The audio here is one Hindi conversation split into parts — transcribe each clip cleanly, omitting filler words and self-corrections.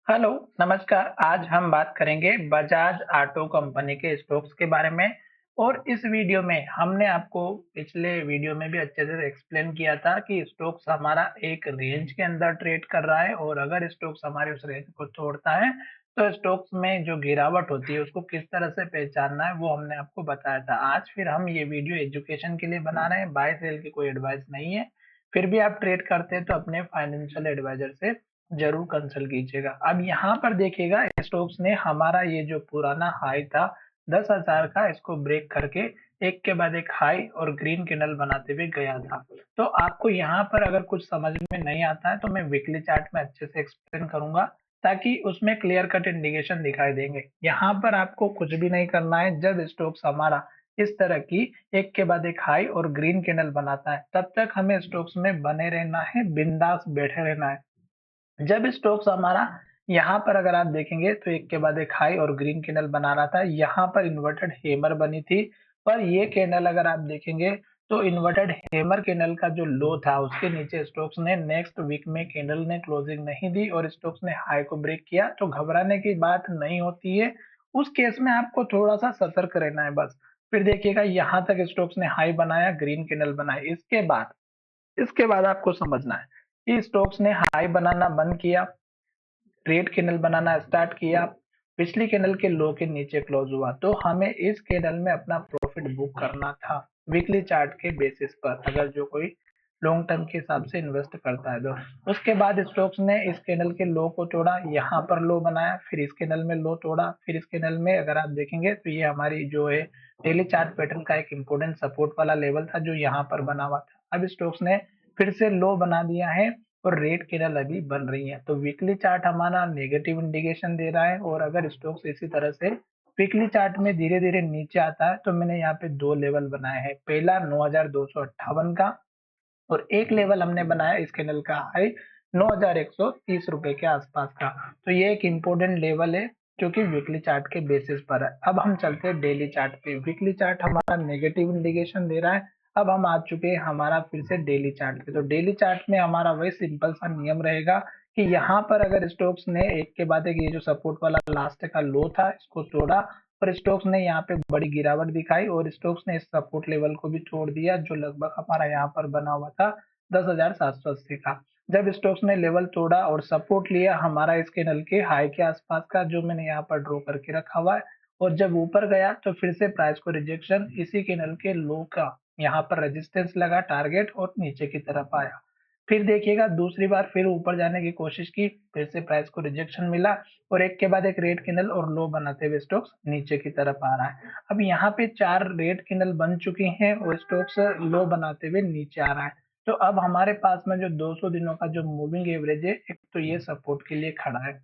हेलो, नमस्कार। आज हम बात करेंगे बजाज ऑटो कंपनी के स्टॉक्स के बारे में। और इस वीडियो में हमने आपको पिछले वीडियो में भी अच्छे से एक्सप्लेन किया था कि स्टॉक्स हमारा एक रेंज के अंदर ट्रेड कर रहा है और अगर स्टॉक्स हमारे उस रेंज को तोड़ता है तो स्टॉक्स में जो गिरावट होती है उसको किस तरह से पहचानना है वो हमने आपको बताया था। आज फिर हम ये वीडियो एजुकेशन के लिए बना रहे हैं, बाय सेल की कोई एडवाइस नहीं है। फिर भी आप ट्रेड करते हैं तो अपने फाइनेंशियल एडवाइजर से ज़रूर कंसल्ट कीजिएगा। अब यहाँ पर देखिएगा, स्टोक्स ने हमारा ये जो पुराना हाई था 10,000 का, इसको ब्रेक करके एक के बाद एक हाई और ग्रीन कैंडल बनाते हुए गया था। तो आपको यहाँ पर अगर कुछ समझ में नहीं आता है तो मैं वीकली चार्ट में अच्छे से एक्सप्लेन करूंगा ताकि उसमें क्लियर कट इंडिकेशन दिखाई देंगे। यहाँ पर आपको कुछ भी नहीं करना है। जब स्टोक्स हमारा इस तरह की एक के बाद एक हाई और ग्रीन कैंडल बनाता है तब तक हमें स्टोक्स में बने रहना है, बिंदास बैठे रहना है। जब स्टोक्स हमारा यहाँ पर अगर आप देखेंगे तो एक के बाद एक हाई और ग्रीन कैंडल बना रहा था, यहाँ पर इन्वर्टेड हेमर बनी थी। पर ये कैंडल अगर आप देखेंगे तो इन्वर्टेड हेमर कैंडल का जो लो था उसके नीचे स्टोक्स ने नेक्स्ट वीक में कैंडल ने क्लोजिंग नहीं दी और स्टोक्स ने हाई को ब्रेक किया, तो घबराने की बात नहीं होती है। उस केस में आपको थोड़ा सा सतर्क रहना है बस। फिर देखिएगा यहाँ तक स्टोक्स ने हाई बनाया, ग्रीन कैंडल बनाई। इसके बाद आपको समझना है कि स्टोक्स ने हाई बनाना बंद किया, रेड कैंडल बनाना स्टार्ट किया, पिछली कैंडल के लो के नीचे क्लोज हुआ, तो हमें इस कैंडल में अपना प्रॉफिट बुक करना था वीकली चार्ट के बेसिस पर, अगर जो कोई लॉन्ग टर्म के हिसाब से इन्वेस्ट करता है तो। उसके बाद स्टॉक्स ने इस कैंडल के लो को तोड़ा, यहाँ पर लो बनाया, फिर इस कैंडल में लो तोड़ा, फिर इस कैंडल में अगर आप देखेंगे तो ये हमारी जो है डेली चार्ट पैटर्न का एक इंपॉर्टेंट सपोर्ट वाला लेवल था जो यहाँ पर बना हुआ था। अब स्टॉक्स ने फिर से लो बना दिया है और रेड कैंडल अभी बन रही है, तो वीकली चार्ट हमारा नेगेटिव इंडिकेशन दे रहा है। और अगर स्टॉक्स इसी तरह से वीकली चार्ट में धीरे धीरे नीचे आता है तो मैंने यहाँ पे दो लेवल बनाए हैं। पहला 9,258 का और एक लेवल हमने बनाया इस कैंडल का हाई 9,130 रुपए के आसपास का। तो ये एक इम्पोर्टेंट लेवल है जो कि वीकली चार्ट के बेसिस पर है। अब हम चलते हैं डेली चार्ट पे। वीकली चार्ट हमारा नेगेटिव इंडिकेशन दे रहा है। अब हम आ चुके हैं हमारा फिर से डेली चार्ट पे। तो डेली चार्ट में हमारा वही सिंपल सा नियम रहेगा कि यहाँ पर अगर स्टॉक्स ने एक के बाद एक ये जो सपोर्ट वाला लास्ट का लो था इसको तोड़ा और स्टॉक्स ने यहाँ पे बड़ी गिरावट दिखाई और स्टॉक्स ने इस सपोर्ट लेवल को भी तोड़ दिया जो लगभग हमारा यहाँ पर बना हुआ था 10,780 का। जब स्टॉक्स ने लेवल तोड़ा और सपोर्ट लिया हमारा इस कैंडल के हाई के आसपास का, जो मैंने यहाँ पर ड्रॉ करके रखा हुआ है, और जब ऊपर गया तो फिर से प्राइस को रिजेक्शन इसी कैंडल के लो का यहाँ पर रेजिस्टेंस लगा टारगेट और नीचे की तरफ आया। फिर देखिएगा दूसरी बार फिर ऊपर जाने की कोशिश की, फिर से प्राइस को रिजेक्शन मिला और एक के बाद एक रेड कैंडल और लो बनाते हुए स्टॉक्स नीचे की तरफ आ रहा है। अब यहाँ पे 4 रेड कैंडल बन चुकी हैं और स्टॉक्स लो बनाते हुए नीचे आ रहा है। तो अब हमारे पास में जो 200 दिनों का जो मूविंग एवरेज है, एक तो ये सपोर्ट के लिए खड़ा है।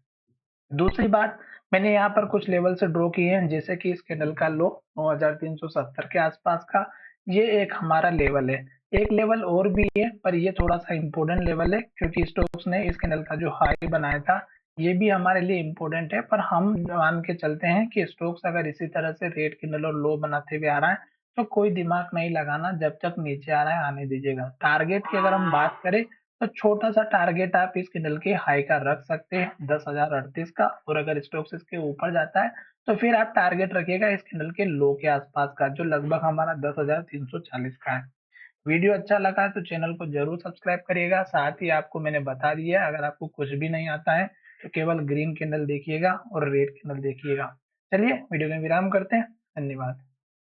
दूसरी बात, मैंने यहाँ पर कुछ लेवल से ड्रॉ किए हैं, जैसे कि इस कैंडल का लो 9,370 के आसपास का, ये एक हमारा लेवल है। एक लेवल और भी है पर ये थोड़ा सा इम्पोर्टेंट लेवल है क्योंकि स्टॉक्स ने इस कैंडल का जो हाई बनाया था ये भी हमारे लिए इम्पोर्टेंट है। पर हम मान के चलते हैं कि स्टॉक्स अगर इसी तरह से रेड कैंडल और लो बनाते हुए आ रहा है तो कोई दिमाग नहीं लगाना, जब तक नीचे आ रहा है आने दीजिएगा। टारगेट की अगर हम बात करें तो छोटा सा टारगेट आप इस कैंडल के हाई का रख सकते हैं 10,038 का, और अगर स्टॉक्स इसके ऊपर जाता है तो फिर आप टारगेट रखिएगा इस कैंडल के लो के आसपास का जो लगभग हमारा 10,340 का है। वीडियो अच्छा लगा तो चैनल को जरूर सब्सक्राइब करिएगा। साथ ही आपको मैंने बता दिया अगर आपको कुछ भी नहीं आता है तो केवल ग्रीन कैंडल देखिएगा और रेड कैंडल देखिएगा। चलिए वीडियो में विराम करते हैं। धन्यवाद।